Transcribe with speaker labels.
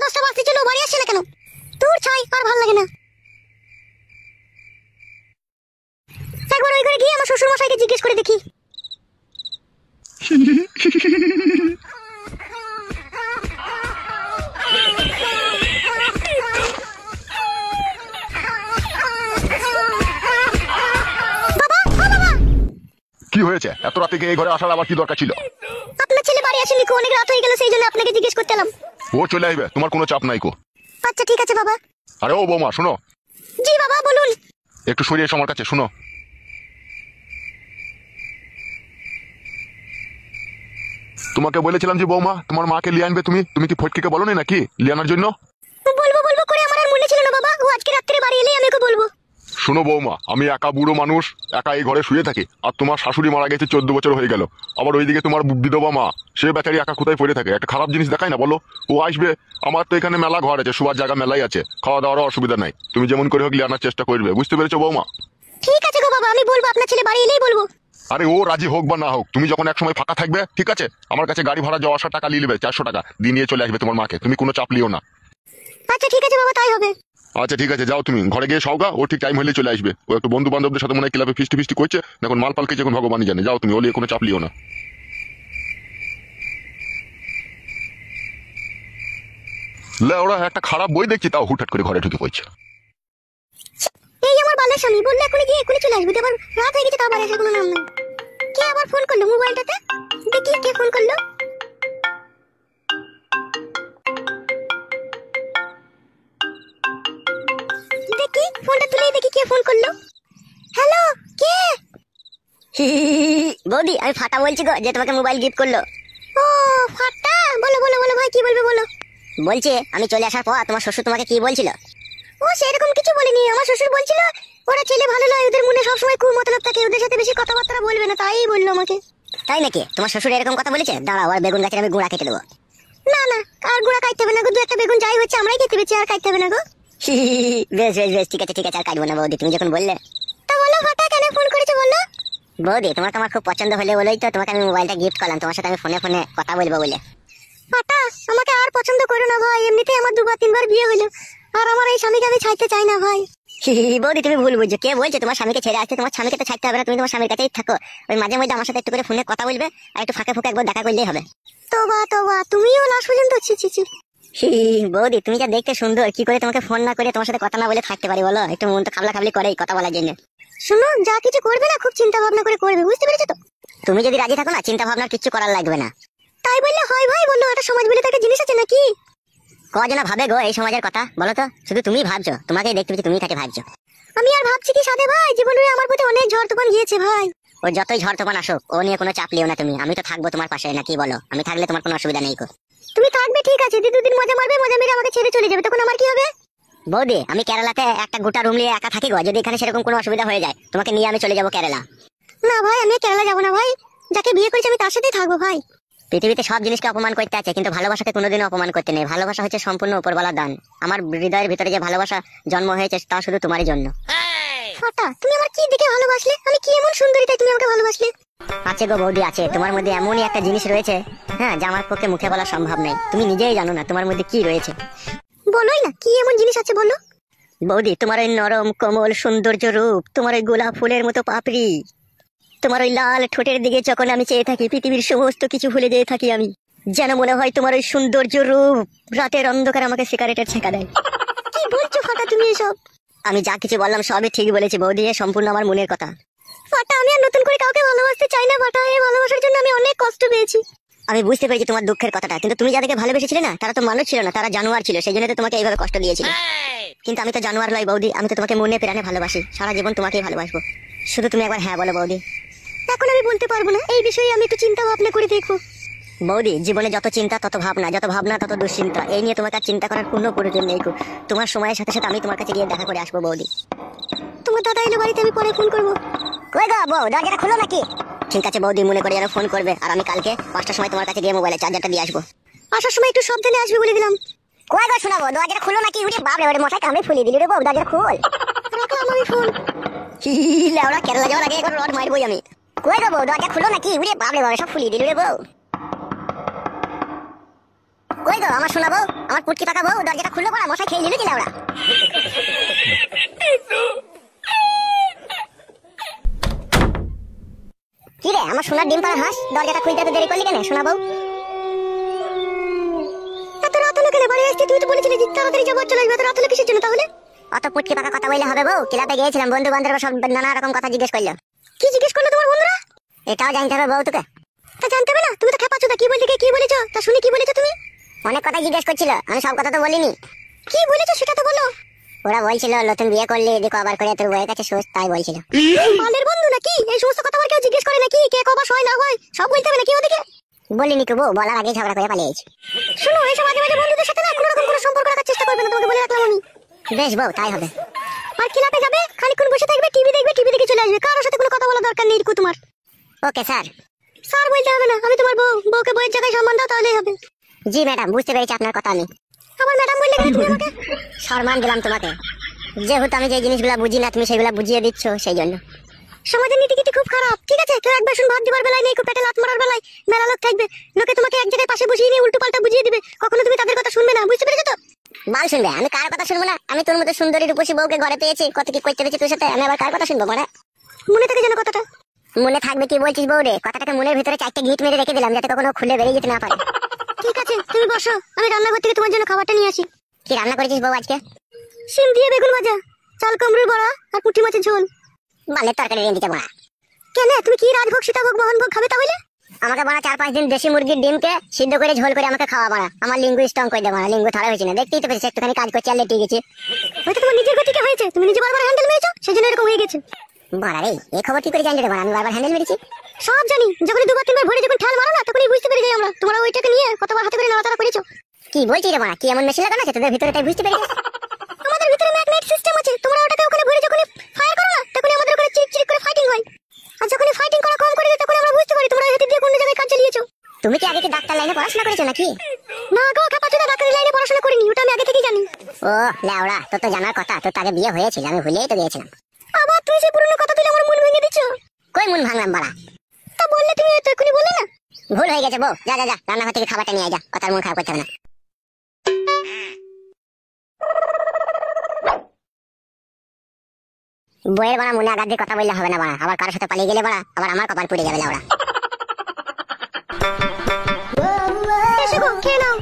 Speaker 1: 5টা বাজতে চলো, বাড়ি আসছে না কেন? তোর ছাই আর ভালো লাগে না। একবার ওই ঘরে গিয়ে আমার শ্বশুর মশাইকে জিজ্ঞেস করে দেখি।
Speaker 2: কি হয়েছে? এত রাতে এই ঘরে আসার আবার কি দরকার ছিল?
Speaker 1: আপনার ছেলে বাড়ি আসেনি, অনেক রাত হয়ে গেল, সেই জন্য আপনাকে জিজ্ঞেস করতে এলাম।
Speaker 2: ও চলে আসবে, তোমার কোনো চাপ নাই কো।
Speaker 1: আচ্ছা ঠিক আছে বাবা।
Speaker 2: আরে ও বৌমা শোনো।
Speaker 1: জি বাবা বলুন।
Speaker 2: একটু সরিয়ে এসো আমার কাছে, শোনো। তোমাকে বলেছিলাম যে বৌমা তোমার মাকে লিয়ে আনবে, তুমি কি ফটকিকে বলো নাকি লিয়ে আনার জন্য?
Speaker 1: বলবো বলবো করে আমার আর মনে ছিল না বাবা, ও আজকে রাত্রে বাড়ি এলেই আমি ওকে বলবো।
Speaker 2: শোনো বৌমা, আমি একা বুড়ো মানুষ, একা এই ঘরে শুয়ে থাকি, আর তোমার শাশুড়ি মারা গেছে 14 বছর হয়ে গেল। আবার ওইদিকে তোমার বিধবা মা, সে বেচারি একা কোথায় পড়ে থাকে, একটা খারাপ জিনিস দেখায় না বলো? ও আসবে, আমার তো এখানে মেলা ঘর আছে, শোয়ার জায়গা মেলাই আছে, খাওয়া দাওয়ারও অসুবিধা নাই। তুমি যেমন করে হোক লিয়ে আনার চেষ্টা করবে, বুঝতে পেরেছো বৌমা?
Speaker 1: ঠিক আছে গো বাবা, আমি বলবো, আপনার ছেলে বাড়ি এলেই বলবো।
Speaker 2: আরে ও রাজি হোক বা না হোক, তুমি যখন এক সময় ফাঁকা থাকবে, ঠিক আছে, আমার কাছে গাড়ি ভাড়া যাওয়া আসার টাকা নিয়ে নেবে, 400 টাকা দিয়ে নিয়ে চলে আসবে তোমার মাকে, তুমি কোনো চাপ লিও না।
Speaker 1: আচ্ছা ঠিক আছে বাবা, তাই হবে।
Speaker 2: আচ্ছা ঠিক আছে, যাও তুমি ঘরে গিয়ে সওগা, ও ঠিক টাইম হলে চলে আসবে। ও একটু বন্ধু বান্ধবদের সাথে মনে হয় ক্লাবে ফিস্টি ফিস্টি করছে, এখন মাল পালকে যখন ভগবানই জানে। যাও তুমি, ওলিয়ে কোনো চাপ লিও না। ওরা একটা খারাপ বই দেখছি, তাও হুটহাট করে ঘরে ঢুকে পড়ছে।
Speaker 1: এই আমার বালের স্বামী বললে এখনই গিয়ে এখনই চলে আসবে, আবার রাত হয়ে গেছে, তাও বাড়ি আসার কোনো নাম নাই। কে আবার ফোন করলো মোবাইলটাতে? দেখি কে ফোন করলো। দেখি ফোনটা তুলেই দেখি কে ফোন করলো। হ্যালো, কে?
Speaker 3: বৌদি, আমি ফাটা বলছি গো, যে তোমাকে মোবাইল গিফট করলো।
Speaker 1: ও ফাটা, বলো বলো বলো ভাই, কি বলবে বলো।
Speaker 3: বলছে আমি চলে আসার পর তোমার শ্বশুর তোমাকে কি বলছিল?
Speaker 1: ও সেরকম কিছু বলেনি, আমার শ্বশুর বলছিল ওরা ছেলে ভালো নয়, ওদের মনে সবসময় কুমতলব থাকে, ওদের সাথে বেশি কথাবার্তা বলবে না, তাই বললো আমাকে।
Speaker 3: তাই নাকি? তোমার শ্বশুর এরকম কথা বলেছে? দাঁড়াও, আর বেগুন গাছের আমি গুঁড়া কেটে দেবো।
Speaker 1: না না, আর গুঁড়া কাটতে হবে না গো, 2-1টা বেগুন যাই হচ্ছে আমরাই খেতে পেয়েছি, আর কাটতে হবে না গো।
Speaker 3: বেশ বেশ বেশ, ঠিক আছে ঠিক আছে, আর কাটবো না বৌদি, তুমি যখন বললে।
Speaker 1: তা বলো ফাটা, কেন ফোন করেছো বলো।
Speaker 3: বৌদি, তোমাকে আমার খুব পছন্দ হলে বলেই তো তোমাকে আমি মোবাইলটা গিফট করলাম, তোমার সাথে আমি ফোনে ফোনে কথা বলবো বলে।
Speaker 1: ফাটা, আমাকে আর পছন্দ করো না ভাই, এমনিতেই আমার 2-3 বার বিয়ে হলো, আর আমার এই স্বামীকে আমি ছাড়তে চাই না ভাই।
Speaker 3: বৌদি তুমি ভুল বুঝছো, কে বলছে তোমার স্বামীকে ছেড়ে আসতে? তোমার স্বামীকে তো ছাড়তে হবে না, তুমি তোমার স্বামীর কাছেই থাকো। ওই মাঝে মধ্যে আমার সাথে একটু করে ফোনে কথা বলবে, আর একটু ফাঁকে ফুঁকে একবার দেখা করলেই হবে।
Speaker 1: তোবা তোবা, তুমিও লাস্ট পর্যন্ত ছি ছি ছি।
Speaker 3: বৌদি, তুমি যা দেখতে সুন্দর, কি করে তোমাকে ফোন না করে তোমার সাথে কথা না বলে থাকতে পারি বলো? একটু মন তো খাবলা খাবলি করে কথা বলার জন্য।
Speaker 1: শুনো, যা কিছু করবে না খুব চিন্তা ভাবনা করে করবে, বুঝতে পেরেছো তো?
Speaker 3: তুমি যদি রাজি থাকো না, চিন্তা ভাবনার কিছু করার লাগবে না।
Speaker 1: তাই বললে হয় ভাই, বললো এটা সমাজ বলে তো একটা জিনিস আছে নাকি?
Speaker 3: কজনা ভাবে গো এই সমাজের কথা বলো তো? শুধু তুমি ভাবছো, তোমাকেই দেখতে পেয়েছি, তুমি তাকে ভাবছো।
Speaker 1: আমি আর ভাবছি কি সাথে ভাই, জীবনে আমার প্রতি অনেক ঝড় তুফান গিয়েছে ভাই।
Speaker 3: ও যতই ঝড় তুফান আসুক, ও নিয়ে কোনো চাপ লিও না তুমি, আমি তো থাকবো তোমার পাশে, নাকি বলো? আমি থাকলে তোমার কোনো অসুবিধা নেই গো।
Speaker 1: তুমি থাকবে ঠিক আছে, 2 দিন মজা মারবে, মজা মেরে আমাকে ছেড়ে চলে যাবে, তখন আমার কি হবে?
Speaker 3: বৌদি, আমি কেরালাতে একটা গোটা রুম নিয়ে একা থাকি গো, যদি এখানে সেরকম কোনো অসুবিধা হয়ে যায়, তোমাকে নিয়ে আমি চলে যাবো কেরালা।
Speaker 1: না ভাই, আমি কেরালা যাবো না ভাই, যাকে বিয়ে করেছি আমি তার সাথেই থাকবো ভাই।
Speaker 3: পৃথিবীতে সব জিনিসকে অপমান করতে আছে, কিন্তু ভালোবাসাকে কোনোদিনও অপমান করতে নেই। ভালোবাসা হচ্ছে সম্পূর্ণ উপরওয়ালার দান। আমার হৃদয়ের ভিতরে যে ভালোবাসা জন্ম হয়েছে, তা শুধু তোমারই জন্য।
Speaker 1: ফাটা, তুমি আমার কি দেখে ভালোবাসলে? আমি কি এমন সুন্দরী তাই তুমি আমাকে ভালোবাসলে?
Speaker 3: আছে গো বৌদি, আছে। তোমার মধ্যে এমনই একটা জিনিস রয়েছে, হ্যাঁ, যা আমার পক্ষে মুখে বলা সম্ভব নয়। তুমি নিজেই জানো না তোমার মধ্যে কি রয়েছে।
Speaker 1: বলোই না, কি এমন জিনিস আছে বলো।
Speaker 3: বৌদি, তোমার ওই নরম কোমল সৌন্দর্য রূপ, তোমার ওই গোলাপ ফুলের মতো পাপড়ি, তোমার ওই লাল ঠোঁটের দিকে যখন আমি চেয়ে থাকি, পৃথিবীর সমস্ত কিছু ভুলে যেয়ে থাকি আমি। যেন মনে হয় তোমার ওই সৌন্দর্য রূপ রাতের অন্ধকার আমাকে সিগারেটের ছেঁকা দেয়।
Speaker 1: কি বলছো ফাটা তুমি এসব?
Speaker 3: আমি যা কিছু বললাম সবই ঠিক বলেছি বৌদি, সম্পূর্ণ আমার মনের কথা।
Speaker 1: ফাটা, আমি আর নতুন করে কাউকে ভালোবাসতে চাই না ফাটা, এই ভালোবাসার জন্য আমি অনেক কষ্ট পেয়েছি।
Speaker 3: আমি বুঝতে পেরেছি তোমার দুঃখের কথাটা, কিন্তু তুমি যাদেরকে ভালোবেসেছিলে না, তারা তো মানুষ ছিল না, তারা জানোয়ার ছিল, সেই জন্য তো তোমাকে এইভাবে কষ্ট দিয়েছিল। কিন্তু আমি তো জানোয়ার নই বৌদি, আমি তো তোমাকে মনে প্রাণে ভালোবাসি, সারা জীবন তোমাকেই ভালোবাসবো। শুধু তুমি একবার হ্যাঁ বলো বৌদি।
Speaker 1: এখন আমি বলতে পারবো না, এই বিষয়ে আমি একটু চিন্তা ভাবনা করে দেখবো।
Speaker 3: বৌদি, জীবনে যত চিন্তা তত ভাবনা, যত ভাবনা তত দুশ্চিন্তা, এই নিয়ে তোমাকে আর চিন্তা করার কোনো প্রয়োজন নেই। তোমার সময়ের সাথে সাথে আমি তোমার কাছে গিয়ে দেখা করে আসবো বৌদি।
Speaker 1: তোমার দাদা এলে বাড়িতে, আমি পরে ফোন করবো।
Speaker 3: কই গো বউ, দরজাটা খুলো নাকি? ঠিক আছে বৌদি, মনে করে যেন ফোন করবে, আর আমি কালকে 5টার সময় তোমার কাছে গিয়ে মোবাইলে চার্জারটা দিয়ে আসবো।
Speaker 1: আসার সময় একটু সাবধানে আসবে বলে দিলাম।
Speaker 3: কই গো শোনাবো, দরজাটা খুলো নাকি? উঠে বাপ রে, ওরে মশাই কামড়ে ফুলিয়ে দিলি রে বউ, দরজাটা খুল।
Speaker 1: রাখলাম আমি ফোন।
Speaker 3: লেওড়া, কেরালা যাওয়ার আগে রড মারবই আমি। কই গো বউ, দরজা খুলো নাকি? উঠে বাপ রে, বাবা সব ফুলিয়ে দিলি রে বউ। কই কই গো আমার শোনাবো, আমার পুটকি পাকা বউ, দরজাটা খুললো বড়া, মশা খেয়ে নিলে ওরা। কি রে আমার সোনার ডিম পাড়া হাঁস, দরজাটা খুলতে এত দেরি করলি কেন শোনা বউ?
Speaker 1: এত রাত হলো কেন? বাড়ি আসতে তুই তো বলেছিলি যে তাড়াতাড়ি যাবো, চলে আসবে। এত রাত হলো কিসের জন্য তাহলে?
Speaker 3: অত পুটকি পাকা কথা বললে হবে বউ? ক্লাবে গিয়েছিলাম, বন্ধু বান্ধব সব নানা রকম কথা জিজ্ঞেস করলো।
Speaker 1: কি জিজ্ঞেস করলো তোমার বন্ধুরা?
Speaker 3: এটাও জানতে হবে বউ তোকে?
Speaker 1: তা জানতে হবে না? তুমি তো খেপাচ্ছো। তা কি বলতে কি বলেছো? তা শুনি কি বলেছো তুমি?
Speaker 3: অনেক কথা জিজ্ঞেস করছিল, আমি সব কথা তো বলিনি।
Speaker 1: কি বলেছো সেটা তো বলো।
Speaker 3: ওরা বলছিল নতুন বিয়ে করলি দেখো আবার করে তোর বউয়ের কাছে শোষ, তাই বলছিল।
Speaker 1: মালের বন্ধু নাকি? এই সমস্ত কথা আবার কেউ জিজ্ঞেস করে নাকি? কে কবার হয় না হয় সব বলতে হবে নাকি ওদিকে?
Speaker 3: বলিনি তো বউ, বলার আগে ঝগড়া করে পালিয়েছি।
Speaker 1: শোনো, এইসব মাঝে মাঝে বন্ধুদের সাথে না কোনো রকম কোনো সম্পর্ক রাখার চেষ্টা করবে না, তোমাকে বলে রাখলাম আমি।
Speaker 3: বেশ বউ, তাই হবে।
Speaker 1: আর ক্লাবে যাবে, খানিকক্ষণ বসে থাকবে, টিভি দেখবে, টিভি দেখে চলে আসবে। কারোর সাথে কোনো কথা বলা দরকার নেই তোমার।
Speaker 3: Okay sir.
Speaker 1: স্যার বলতে হবে না, আমি তোমার বউ। বউকে বউয়ের জায়গায় সম্মান দাও, তাহলেই হবে।
Speaker 3: জি ম্যাডাম, বুঝতে পেরেছি আপনার কথা আমি।
Speaker 1: আবার ম্যাডাম বললে কেন তুমি আমাকে?
Speaker 3: সম্মান দিলাম তোমাকে, যেহেতু আমি যে জিনিসগুলো বুঝি না তুমি সেগুলো বুঝিয়ে দিচ্ছ, সেই জন্য।
Speaker 1: সমাজের নীতি গীতি খুব খারাপ, ঠিক আছে? কেউ এক বাসন ভাত দিবার বেলায় নেই, কেউ পেটে লাত মারার বেলায় মেলা লোক থাকবে। লোকে তোমাকে এক জায়গায় পাশে বসিয়ে নিয়ে উল্টো পাল্টা বুঝিয়ে দিবে, কখনো তুমি তাদের কথা শুনবে না। বুঝতে পেরেছো তো?
Speaker 3: বাল শুনবে? আমি কার কথা শুনবো না? আমি তোর মতো সুন্দরী রূপসী বউকে ঘরে পেয়েছি, কত কি করতে পেরেছি তোর সাথে, আমি আবার কার কথা শুনবো মানে?
Speaker 1: মনে থাকে যেন কথাটা।
Speaker 3: মনে থাকবে কি বলছিস বউ রে? কথাটাকে মনের ভিতরে চারটে গিট মেরে রেখে দিলাম, যাতে কখনো খুলে বেরিয়ে যেতে না পারে।
Speaker 1: ঠিক আছে, তুমি বসো, আমি রান্নাঘর থেকে তোমার জন্য খাবারটা নিয়ে আসি।
Speaker 3: কি রান্না করেছিস বউ আজকে?
Speaker 1: শিম দিয়ে বেগুন ভাজা, চাল কুমড়োর বড়া আর পুঁটি মাছের ঝোল।
Speaker 3: বালের তরকারি রেঁধে দিতে বড়া।
Speaker 1: কেন, তুমি কি রাজভোগ সীতাভোগ মোহনভোগ খাবে তাহলে?
Speaker 3: আমাকে বড়া 4-5 দিন দেশি মুরগির ডিমকে সিদ্ধ করে ঝোল করে আমাকে খাওয়া বড়া। আমার লিঙ্গু স্ট্রং করে দেবো, লিঙ্গু থাড়া হয়েছে না, দেখতেই তো পেয়েছি একটুখানি কাজ করছি আর লেটে গেছি।
Speaker 1: হয়তো তোমার নিজের গতিকে হয়েছে, তুমি নিজে বারবার হ্যান্ডেল মেরেছো, সেজন্য এরকম হয়ে গেছে।
Speaker 3: বড়া রে, এই খবর কি করে জানলে রে বড়া আমি বারবার হ্যান্ডেল মেরেছি?
Speaker 1: সব জানি, যখন দুবার তিনবার ভরে যখন ঠাল মারো না, তখনই বুঝতে পেরে যাই আমরা তোমরা ওইটাকে নিয়ে কতবার হাতে করে নাড়াচাড়া করেছো।
Speaker 3: কি বলছিস রে বড়া? কি এমন মেশিন লাগানো আছে তোদের ভিতরে, তাই বুঝতে পেরেছিস?
Speaker 1: আমাদের ভিতরে ম্যাগনেট সিস্টেম আছে, তোমরা ওটাকে ওখানে ভরে যখনই ফায়ার করো না, তখনই আমাদের ওখানে চিক চিক করে ফাইটিং হয়। আর যখনই ফাইটিং করা কম করে দেয়, তখন আমরা বুঝতে পারি তোমরা হেঁটে দিয়ে কোন জায়গায় কাজ চালিয়েছো।
Speaker 3: তুমি কি আগে কি ডাক্তার লাইনে পড়াশোনা করেছো নাকি?
Speaker 1: না গো, খেপাচ্ছো না, ডাক্তারি লাইনে পড়াশোনা করিনি, ওটা আমি আগে থেকেই জানি।
Speaker 3: ও লেওড়া, তোর তো জানার কথা, তোর তো আগে বিয়ে হয়েছিল, আমি ভুলেই তো গিয়েছিলাম।
Speaker 1: আবার তুমি সেই পুরনো কথা তুলে আমার মন ভেঙে দিচ্ছ।
Speaker 3: কই মন ভাঙলাম বড়া?
Speaker 1: তা বললে তুমি তো এক্ষুনি বললে না।
Speaker 3: ভুল হয়ে গেছে বউ, যা যা যা রান্নাঘর থেকে খাবারটা নিয়ে আয় যা, কথার মন খারাপ করতে হবে না। বইয়ের বাড়া মনে আঘাত দিয়ে কথা বললে হবে না বাড়া, আবার কারোর সাথে পালিয়ে গেলে বাড়া আবার আমার কপাল পুড়ে যাবে লাউড়া।
Speaker 1: এসে গো, খেয়ে নাও।